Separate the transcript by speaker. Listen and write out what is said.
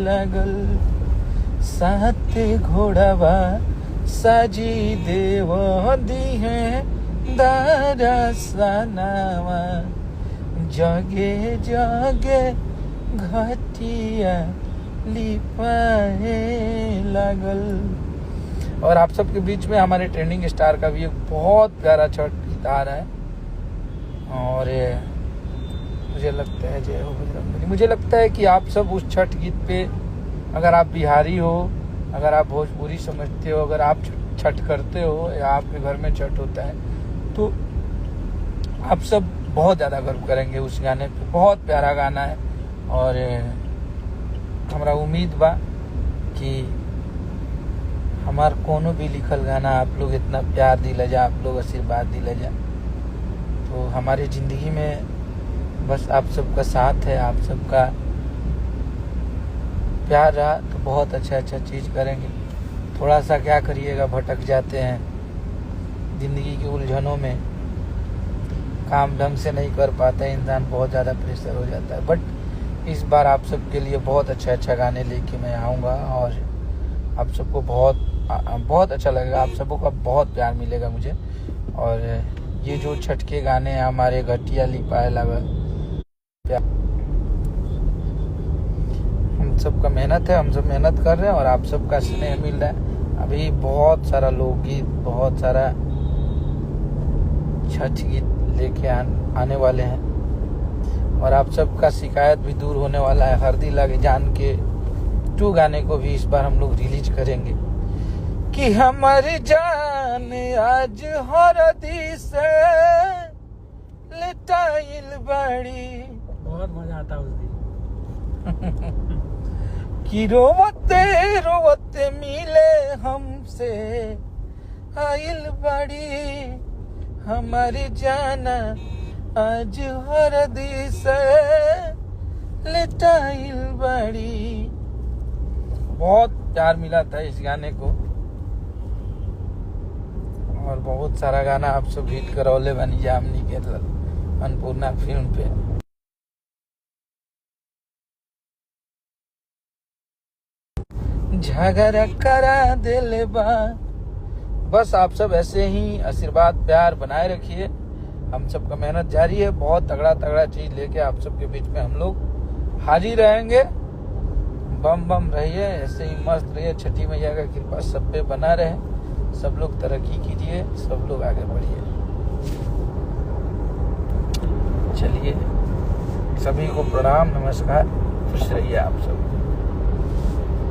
Speaker 1: लागल। साथ घोड़ावा साजी देव दिहे दरसनावा। जगे जगे घटिया लिपाए लागल। और आप सबके बीच में हमारे ट्रेंडिंग स्टार का भी एक बहुत प्यारा छठ गीत आ रहा है। और मुझे लगता है जय हो बजरंगबली, मुझे लगता है कि आप सब उस छठ गीत पे, अगर आप बिहारी हो, अगर आप भोजपुरी समझते हो, अगर आप छठ करते हो या आपके घर में छठ होता है, तो आप सब बहुत ज़्यादा गर्व करेंगे उस गाने पे। बहुत प्यारा गाना है। और हमरा उम्मीद बा कि हमार कोनो भी लिखल गाना आप लोग इतना प्यार दिले जा, आप लोग आशीर्वाद दिले जा, तो हमारी ज़िंदगी में बस आप सबका साथ है, आप सबका प्यार रहा तो बहुत अच्छा चीज़ करेंगे। थोड़ा सा क्या करिएगा, भटक जाते हैं ज़िंदगी की उलझनों में, काम ढंग से नहीं कर पाता है इंसान, बहुत ज़्यादा प्रेशर हो जाता है। बट इस बार आप सबके लिए बहुत अच्छा गाने लेके मैं आऊँगा और आप सबको बहुत अच्छा लगेगा, आप सबको का बहुत प्यार मिलेगा मुझे। और ये जो छठ के गाने हैं हमारे घटिया लिपाए लागल, हम सबका मेहनत है, हम सब मेहनत कर रहे हैं और आप सबका स्नेह मिल रहा है। अभी बहुत सारा लोकगीत, बहुत सारा छठ गीत लेके आने वाले हैं और आप सबका शिकायत भी दूर होने वाला है। हरदी लागे जान के 2 गाने को भी इस बार हम लोग रिलीज करेंगे कि हमारी जान आज हरदी से लिटाइल बड़ी।
Speaker 2: बहुत मजा आता उस दिन।
Speaker 1: कि रोवते रोवते मिले हमसे आइल बड़ी। हमारी जान आज हरदी से लिटाइल बड़ी। बहुत प्यार मिला था इस गाने को और बहुत सारा गाना आप सब हिट करौले बनी जामनी के अन्नपूर्णा फिल्म पे। झगड़ा करा दिले बा। बस आप सब ऐसे ही आशीर्वाद प्यार बनाए रखिए। हम सबका मेहनत जारी है, बहुत तगड़ा चीज लेके आप सबके बीच में हम लोग हाजिर रहेंगे। बम रहिए, ऐसे ही मस्त रहिए। छठी मैया का कृपा सब पे बना रहे। सब लोग तरक्की कीजिए, सब लोग आगे बढ़िए। चलिए, सभी को प्रणाम, नमस्कार, खुश रहिए आप सब।